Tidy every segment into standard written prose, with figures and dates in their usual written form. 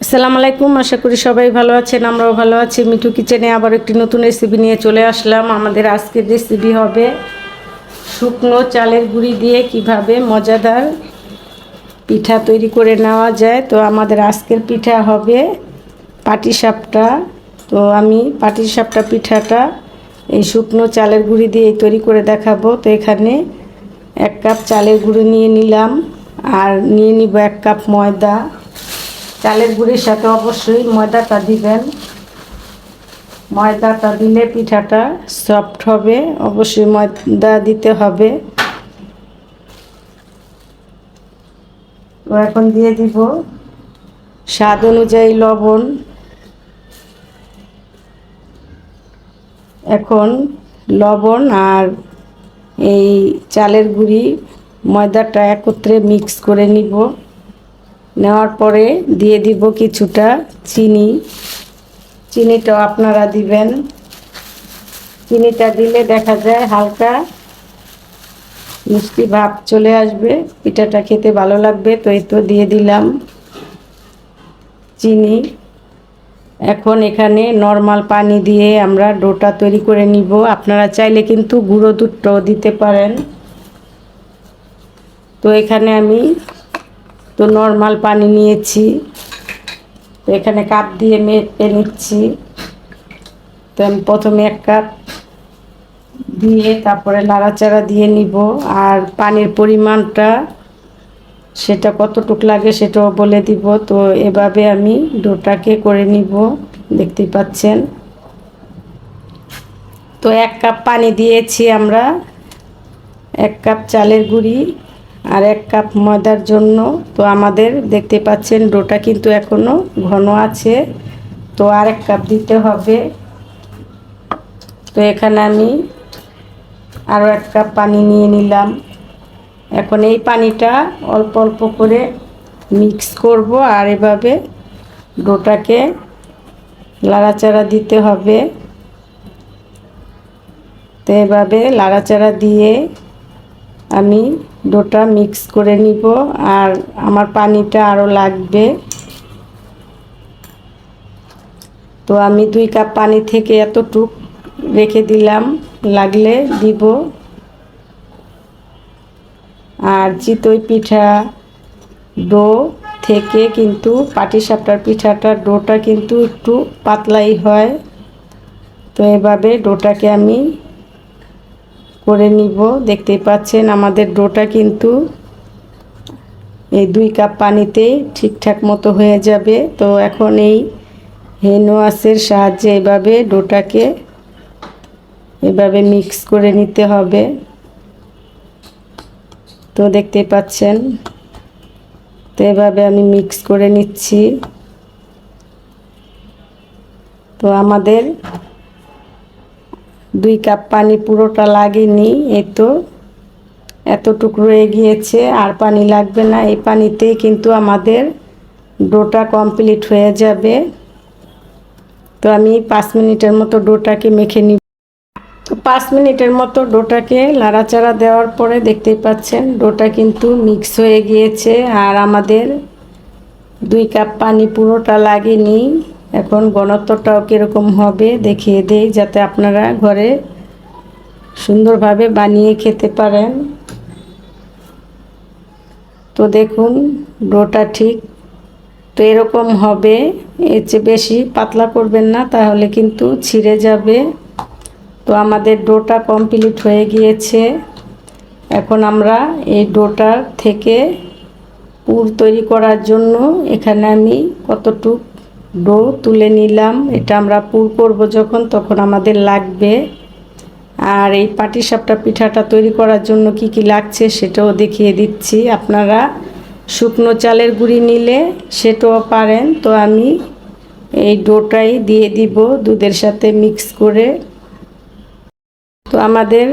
আসসালামু আলাইকুম, আশা করি সবাই ভালো আছেন। আমরাও ভালো আছি। মিঠু কিচেনে আবার একটি নতুন রেসিপি নিয়ে চলে আসলাম। আমাদের আজকের রেসিপি হবে শুকনো চালের গুঁড়ি দিয়ে কিভাবে মজাদার পিঠা তৈরি করে নেওয়া যায়। তো আমাদের আজকের পিঠা হবে পাটিসাপটা। তো আমি পাটিসাপটা পিঠাটা এই শুকনো চালের গুঁড়ি দিয়ে তৈরি করে দেখাবো। তো এখানে 1 কাপ চালের গুঁড়ি নিয়ে নিলাম, আর নিয়ে নিব 1 কাপ ময়দা। চালের গুঁড়ির সাথে অবশ্যই ময়দাটা দিবেন। ময়দাটা দিলে পিঠাটা সফট হবে, অবশ্যই ময়দা দিতে হবে। তো এখন দিয়ে দিব স্বাদ অনুযায়ী লবণ। এখন লবণ আর এই চালের গুঁড়ি ময়দাটা একত্রে মিক্স করে নিব। নেওয়ার পরে দিয়ে দিব কিছুটা চিনি। চিনিটাও আপনারা দিবেন। চিনিটা দিলে দেখা যায় হালকা মিষ্টি ভাব চলে আসবে, পিঠাটা খেতে ভালো লাগবে। তো এই তো দিয়ে দিলাম চিনি। এখন এখানে নরমাল পানি দিয়ে আমরা ডোটা তৈরি করে নিব। আপনারা চাইলে কিন্তু গুঁড়ো দুধটাও দিতে পারেন। তো এখানে আমি নরমাল পানি নিয়েছি। তো এখানে কাপ দিয়ে মেপে নিচ্ছি। তো আমি প্রথমে 1 কাপ দিয়ে তারপরে নাড়াচাড়া দিয়ে নিব। আর পানির পরিমাণটা সেটা কতটুকু লাগে সেটাও বলে দিব। তো এভাবে আমি ডোটাকে করে নিব, দেখতেই পাচ্ছেন। তো 1 কাপ পানি দিয়েছি আমরা 1 কাপ চালের গুঁড়ি আর 1 কাপ ময়দার জন্য। তো আমাদের দেখতে পাচ্ছেন ডোটা কিন্তু এখনো ঘন আছে, তো আর 1 কাপ দিতে হবে। তো এখানে আমি আরও 1 কাপ পানি নিয়ে নিলাম। এখন এই পানিটা অল্প অল্প করে মিক্স করব, আর এভাবে ডোটাকে লাড়াচাড়া দিতে হবে। তো এভাবে লাড়াচাড়া দিয়ে আমি ডোটা মিক্স করে নিব। আর আমার পানিটা আরও লাগবে। তো আমি 2 কাপ পানি থেকে এতটুক রেখে দিলাম, লাগলে দিব। আর চিতই পিঠা ডো থেকে কিন্তু পাটিসাপটার পিঠাটার ডোটা কিন্তু একটু পাতলাই হয়। তো এভাবে ডোটাকে আমি করে নিব। দেখতেই পাচ্ছেন আমাদের ডোটা কিন্তু এই 2 কাপ পানিতে ঠিকঠাক মতো হয়ে যাবে। তো এখন এই হ্যান্ডওয়াশের সাহায্যে এভাবে ডোটাকে এভাবে মিক্স করে নিতে হবে। তো দেখতেই পাচ্ছেন, তো এভাবে আমি মিক্স করে নিচ্ছি। তো আমাদের 2 কাপ পানি পুরোটা লাগেনি, এই তো এতটুকু রয়ে গিয়েছে, আর পানি লাগবে না। এই পানিতেই কিন্তু আমাদের ডোটা কমপ্লিট হয়ে যাবে। তো আমি 5 মিনিটের মতো ডোটাকে মেখে নিব। তো 5 মিনিটের মতো ডোটাকে লাড়াচাড়া দেওয়ার পরে দেখতেই পাচ্ছেন ডোটা কিন্তু মিক্স হয়ে গিয়েছে, আর আমাদের 2 কাপ পানি পুরোটা লাগেনি। এখন ঘনত্বটাও কীরকম হবে দেখিয়ে দেই, যাতে আপনারা ঘরে সুন্দরভাবে বানিয়ে খেতে পারেন। তো দেখুন ডোটা ঠিক তো এরকম হবে। এর চেয়ে বেশি পাতলা করবেন না, তাহলে কিন্তু ছিঁড়ে যাবে। তো আমাদের ডোটা কমপ্লিট হয়ে গিয়েছে। এখন আমরা এই ডোটার থেকে পুর তৈরি করার জন্য এখানে আমি কতটুক ডো তুলে নিলাম। এটা আমরা পুর করব যখন, তখন আমাদের লাগবে। আর এই পাটিসাপটা পিঠাটা তৈরি করার জন্য কি কি লাগছে সেটাও দেখিয়ে দিচ্ছি। আপনারা শুকনো চালের গুঁড়ি নিলে সেটাও পারেন। তো আমি এই ডোটাই দিয়ে দিব দুধের সাথে মিক্স করে। তো আমাদের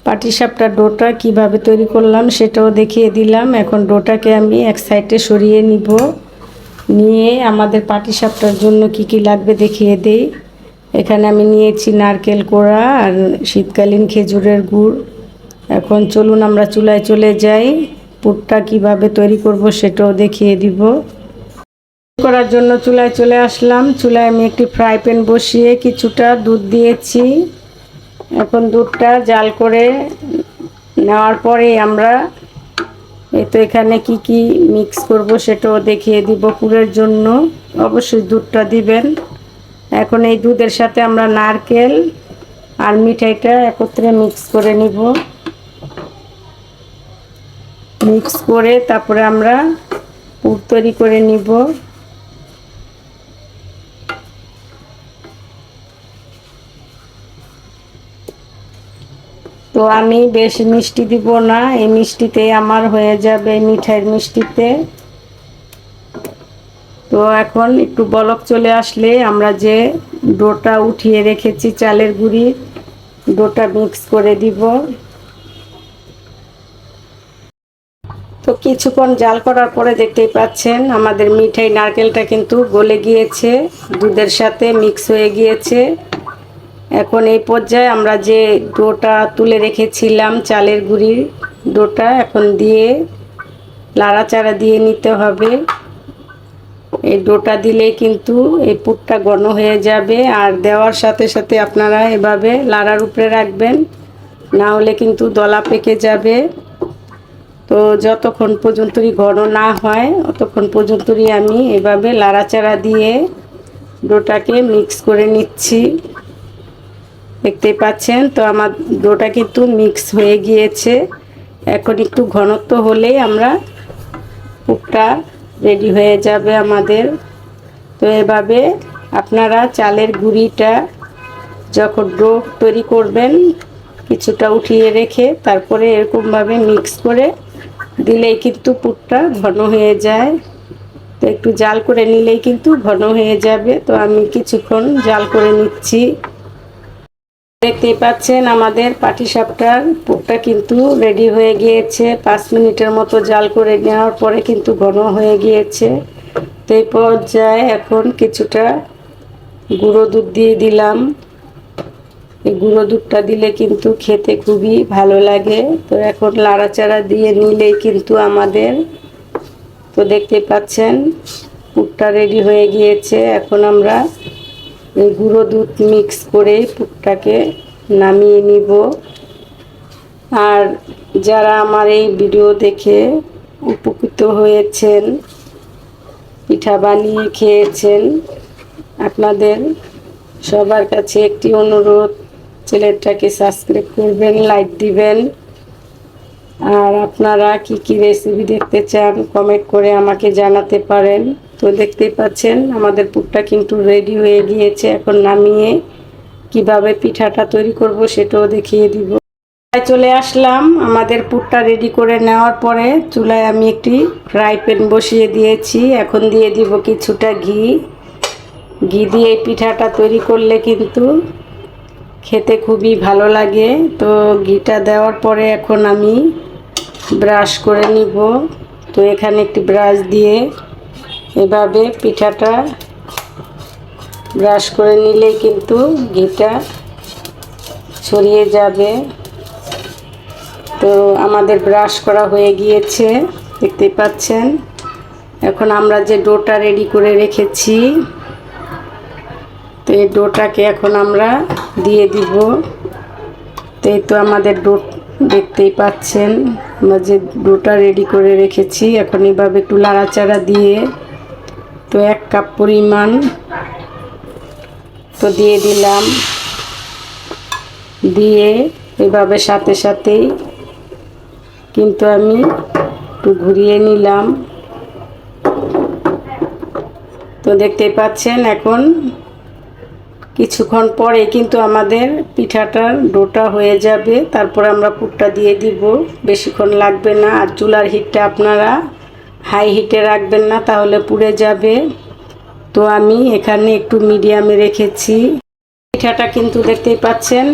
পাটিসাপটা ডোটা কিভাবে তৈরি করলাম সেটাও দেখিয়ে দিলাম। এখন ডোটাকে আমি এক সাইডে সরিয়ে নিব। নিয়ে আমাদের পাটিসাপটার জন্য কি কি লাগবে দেখিয়ে দেই। এখানে আমি নিয়েছি নারকেল কোড়া আর শীতকালীন খেজুরের গুড়। এখন চলুন আমরা চুলায় চলে যাই। পুরটা কিভাবে তৈরি করব সেটাও দেখিয়ে দিব। করার জন্য চুলায় চলে আসলাম। চুলায় আমি একটি ফ্রাই প্যান বসিয়ে কিছুটা দুধ দিয়েছি। এখন দুধটা জাল করে নেওয়ার পরে আমরা তো এখানে কি কি মিক্স করব সেটাও দেখিয়ে দিব। পুরের জন্য অবশ্যই দুধটা দিবেন। এখন এই দুধের সাথে আমরা নারকেল আর মিঠাইটা একত্রে মিক্স করে নিব। মিক্স করে তারপরে আমরা পুর তৈরি করে নিব। তো আমি বেশি মিষ্টি দিব না, এই মিষ্টিতে আমার হয়ে যাবে, মিঠাইয়ের মিষ্টিতে। তো এখন একটু বলক চলে আসলে আমরা যে ডোটা উঠিয়ে রেখেছি চালের গুঁড়ি, ডোটা মিক্স করে দিব। তো কিছুক্ষণ জাল করার পরে দেখতেই পাচ্ছেন আমাদের মিঠাই নারকেলটা কিন্তু গলে গিয়েছে, দুধের সাথে মিক্স হয়ে গিয়েছে। এখন এই পর্যায়ে আমরা যে ডোটা তুলে রেখেছিলাম চালের গুঁড়ির ডোটা এখন দিয়ে লাড়াচাড়া দিয়ে নিতে হবে। এই ডোটা দিলেই কিন্তু এই পুরটা ঘন হয়ে যাবে। আর দেওয়ার সাথে সাথে আপনারা এভাবে লাড়ার উপরে রাখবেন, না হলে কিন্তু দলা পেকে যাবে। তো যতক্ষণ পর্যন্তই ঘন না হয় ততক্ষণ পর্যন্তই আমি এভাবে লাড়াচাড়া দিয়ে ডোটাকে মিক্স করে নিচ্ছি। দেখতেই পাচ্ছেন তো আমার ডোটা কিন্তু মিক্স হয়ে গিয়েছে। এখন একটু ঘনত্ব হলেই আমরা পুরটা রেডি হয়ে যাবে আমাদের। তো এভাবে আপনারা চালের গুঁড়িটা যখন ডো তৈরি করবেন কিছুটা উঠিয়ে রেখে তারপরে এরকমভাবে মিক্স করে দিলেই কিন্তু পুরটা ঘন হয়ে যায়। তো একটু জাল করে নিলেই কিন্তু ঘন হয়ে যাবে। তো আমি কিছুক্ষণ জাল করে নিচ্ছি। দেখতেই পাচ্ছেন আমাদের পাটিসাপটার পুরটা কিন্তু রেডি হয়ে গিয়েছে। 5 মিনিটের মতো জাল করে নেওয়ার পরে কিন্তু ঘন হয়ে গিয়েছে। তো এই পর্যায়ে এখন কিছুটা গুঁড়ো দুধ দিয়ে দিলাম। এই গুঁড়ো দুধটা দিলে কিন্তু খেতে খুবই ভালো লাগে। তো এখন লাড়াচাড়া দিয়ে নিলেই কিন্তু আমাদের, তো দেখতেই পাচ্ছেন পুরটা রেডি হয়ে গিয়েছে। এখন আমরা এই গুঁড়ো দুধ মিক্স করে পুরটাকে নামিয়ে নিব। আর যারা আমার এই ভিডিও দেখে উপকৃত হয়েছেন, পিঠা বানিয়ে খেয়েছেন, আপনাদের সবার কাছে একটি অনুরোধ, চ্যানেলটাকে সাবস্ক্রাইব করবেন, লাইক দিবেন। আর আপনারা কি কি রেসিপি দেখতে চান কমেন্ট করে আমাকে জানাতে পারেন। তো দেখতেই পাচ্ছেন আমাদের পুরটা কিন্তু রেডি হয়ে গিয়েছে। এখন নামিয়ে কিভাবে পিঠাটা তৈরি করব সেটাও দেখিয়ে দিব। চলে আসলাম। আমাদের পুরটা রেডি করে নেওয়ার পরে চুলায় আমি একটি ফ্রাই প্যান বসিয়ে দিয়েছি। এখন দিয়ে দিব কিছুটা ঘি। ঘি দিয়ে পিঠাটা তৈরি করলে কিন্তু খেতে খুবই ভালো লাগে। তো ঘিটা দেওয়ার পরে এখন আমি ব্রাশ করে নিব। তো এখানে একটি ব্রাশ দিয়ে এভাবে পিঠাটা ব্রাশ করে নিলেই কিন্তু ঘিটা ছড়িয়ে যাবে। তো আমাদের ব্রাশ করা হয়ে গিয়েছে, দেখতেই পাচ্ছেন। এখন আমরা যে ডোটা রেডি করে রেখেছি, তো এই ডোটাকে এখন আমরা দিয়ে দিব। তো এই তো আমাদের ডো দেখতেই পাচ্ছেন আমরা যে ডোটা রেডি করে রেখেছি। এখন এভাবে একটু লাড়াচাড়া দিয়ে তো 1 কাপ পরিমাণ তো দিয়ে দিলাম। দিয়ে এভাবে সাথে সাথেই কিন্তু আমি একটু ঘুরিয়ে নিলাম। তো দেখতেই পাচ্ছেন এখন কিছুক্ষণ পরে কিন্তু আমাদের পিঠাটার ডোটা হয়ে যাবে। তারপর আমরা পুরটা দিয়ে দিব, বেশিক্ষণ লাগবে না। আর চুলার হিটটা আপনারা হাই হিটে রাখবেন না, তাহলে পুড়ে যাবে। তো আমি এখানে একটু মিডিয়ামে রেখেছি। পিঠাটা কিন্তু দেখতেই পাচ্ছেন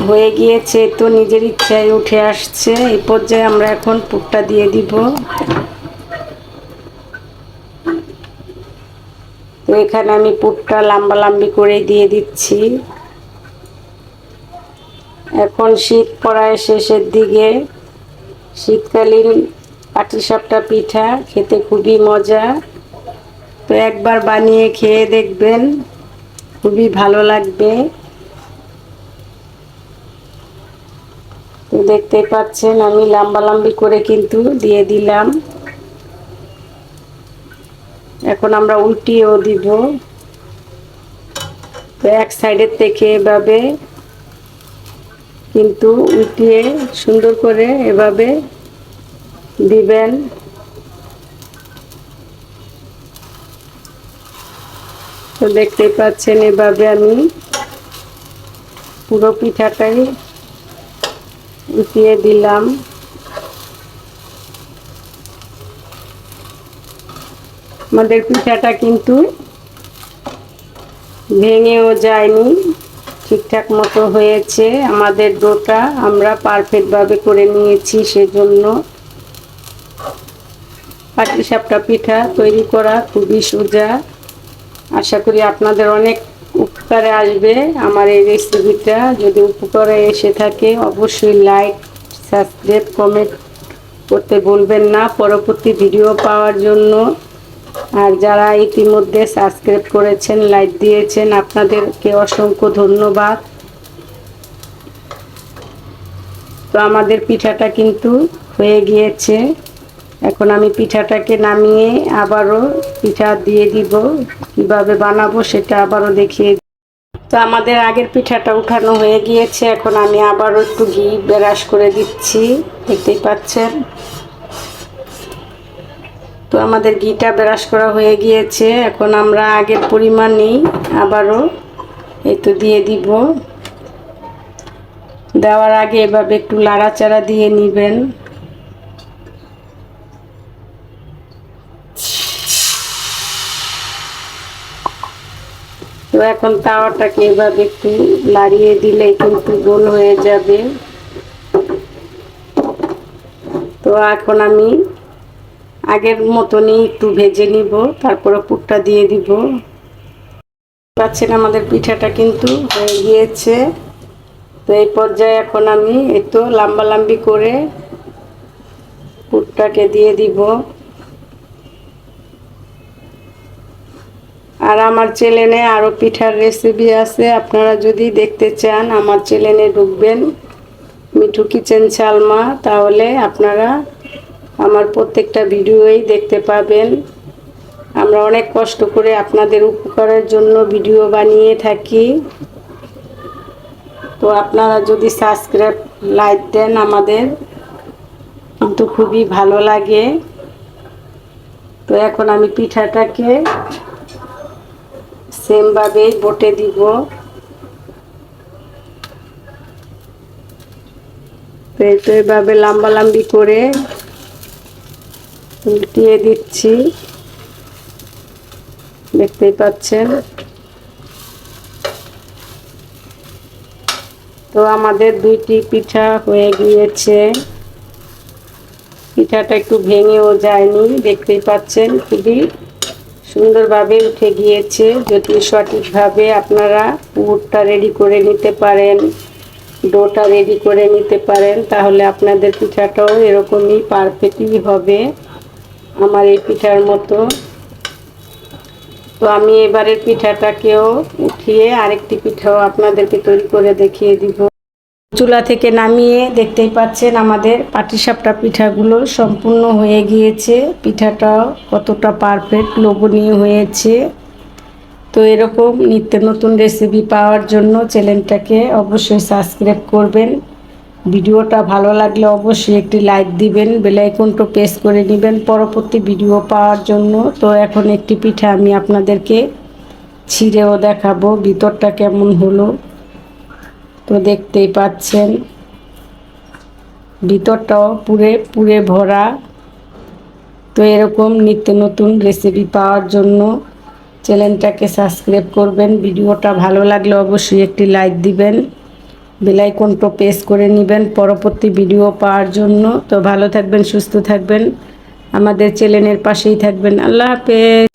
হয়ে গিয়েছে, তো নিজের ইচ্ছায় উঠে আসছে। এই পর্যায়ে আমরা এখন পুরটা দিয়ে দিব। তো এখানে আমি পুরটা লম্বালম্বি করে দিয়ে দিচ্ছি। এখন শীত পড়ায় শেষের দিকে, শীতকালীন পাটিসাপটা পিঠা খেতে খুবই মজা। তো তো একবার বানিয়ে খেয়ে দেখবেন, খুবই ভালো লাগবে। তো দেখতেই পাচ্ছেন আমি লম্বালম্বি করে কিন্তু দিয়ে দিলাম। এখন আমরা উল্টিয়েও দিব। তো এক সাইডের থেকে এভাবে কিন্তু উল্টিয়ে সুন্দর করে এভাবে দিবেন। তো দেখতেই পাচ্ছেন এভাবে আমি পুরো পিঠাটাই উল্টিয়ে দিলাম। আমাদের পিঠাটা কিন্তু ভেঙেও যায়নি, ঠিকঠাক মতো হয়েছে। আমাদের ডোটা আমরা পারফেক্টভাবে করে নিয়েছি, সেজন্য পাটিসাপটা পিঠা তৈরি করা খুবই সোজা। আশা করি আপনাদের অনেক উপকারে আসবে আমার এই রেসিপিটা। যদি উপকারে এসে থাকে অবশ্যই লাইক, সাবস্ক্রাইব, কমেন্ট করতে ভুলবেন না পরবর্তী ভিডিও পাওয়ার জন্য। আর যারা ইতিমধ্যে সাবস্ক্রাইব করেছেন, লাইক দিয়েছেন, আপনাদেরকে অসংখ্য ধন্যবাদ। তো আমাদের পিঠাটা কিন্তু হয়ে গিয়েছে। এখন আমি পিঠাটাকে নামিয়ে আবারও পিঠা দিয়ে দিব। কিভাবে বানাবো সেটা আবারও দেখিয়ে। তো আমাদের আগের পিঠাটা উঠানো হয়ে গিয়েছে। এখন আমি আবারও একটু ঘি ব্রাশ করে দিচ্ছি, দেখতেই পাচ্ছেন। তো আমাদের ঘিটা ব্রাশ করা হয়ে গিয়েছে। এখন আমরা আগের পরিমাণেই আবারও এই তো দিয়ে দিব। দেওয়ার আগে এভাবে একটু নাড়াচাড়া দিয়ে নেবেন। তো এখন তাওয়াটাকে এভাবে একটু নাড়িয়ে দিলে কিন্তু গোল হয়ে যাবে। তো এখন আমি আগের মতনই একটু ভেজে নিব, তারপরে পুরটা দিয়ে দিব। পাচ্ছেন আমাদের পিঠাটা কিন্তু হয়ে গিয়েছে। তো এই পর্যায়ে এখন আমি একটু লম্বালম্বি করে পুরটাকে দিয়ে দিব। আর আমার চ্যানেলে আরও পিঠার রেসিপি আছে, আপনারা যদি দেখতে চান আমার চ্যানেলে ঢুকবেন, মিঠু কিচেন সালমা, তাহলে আপনারা আমার প্রত্যেকটা ভিডিওই দেখতে পাবেন। আমরা অনেক কষ্ট করে আপনাদের উপকারের জন্য ভিডিও বানিয়ে থাকি। তো আপনারা যদি সাবস্ক্রাইব, লাইক দেন আমাদের কিন্তু খুবই ভালো লাগে। তো এখন আমি পিঠাটাকে সেমভাবেই বটে দিব। তো এভাবে লম্বালম্বি করে উল্টিয়ে দিচ্ছি, দেখতেই পাচ্ছেন। তো আমাদের দুইটি পিঠা হয়ে গিয়েছে। পিঠাটা একটু ভেঙেও যায়নি, দেখতেই পাচ্ছেন খুবই সুন্দরভাবে উঠে গিয়েছে। যদি সঠিকভাবে আপনারা পুরটা রেডি করে নিতে পারেন, ডোটা রেডি করে নিতে পারেন, তাহলে আপনাদের পিঠাটাও এরকমই পারফেক্টলি হবে আমার এই পিঠার মতো। তো আমি এবারের পিঠাটাকেও উঠিয়ে আরেকটি পিঠাও আপনাদেরকে তৈরি করে দেখিয়ে দিব। চুলা থেকে নামিয়ে দেখতেই পাচ্ছেন আমাদের পাটিসাপটা পিঠাগুলো সম্পূর্ণ হয়ে গিয়েছে। পিঠাটাও কতটা পারফেক্ট লোভনীয় হয়েছে। তো এরকম নিত্য নতুন রেসিপি পাওয়ার জন্য চ্যানেলটাকে অবশ্যই সাবস্ক্রাইব করবেন। ভিডিওটা ভালো লাগলে অবশ্যই একটি লাইক দিবেন, বেল আইকনটা প্রেস করে নেবেন পরবর্তী ভিডিও পাওয়ার জন্য। তো এখন একটি পিঠা আমি আপনাদেরকে ছিঁড়েও দেখাবো ভিতরটা কেমন হলো। তো দেখতেই পাচ্ছেন ভিতরটাও পুরে ভরা। তো এরকম নিত্য নতুন রেসিপি পাওয়ার জন্য চ্যানেলটাকে সাবস্ক্রাইব করবেন। ভিডিওটা ভালো লাগলে অবশ্যই একটি লাইক দিবেন, বেল আইকনটা প্রেস করে নেবেন পরবর্তী ভিডিও পাওয়ার জন্য। তো ভালো থাকবেন, সুস্থ থাকবেন, আমাদের চ্যানেলের পাশেই থাকবেন। আল্লাহ হাফেজ।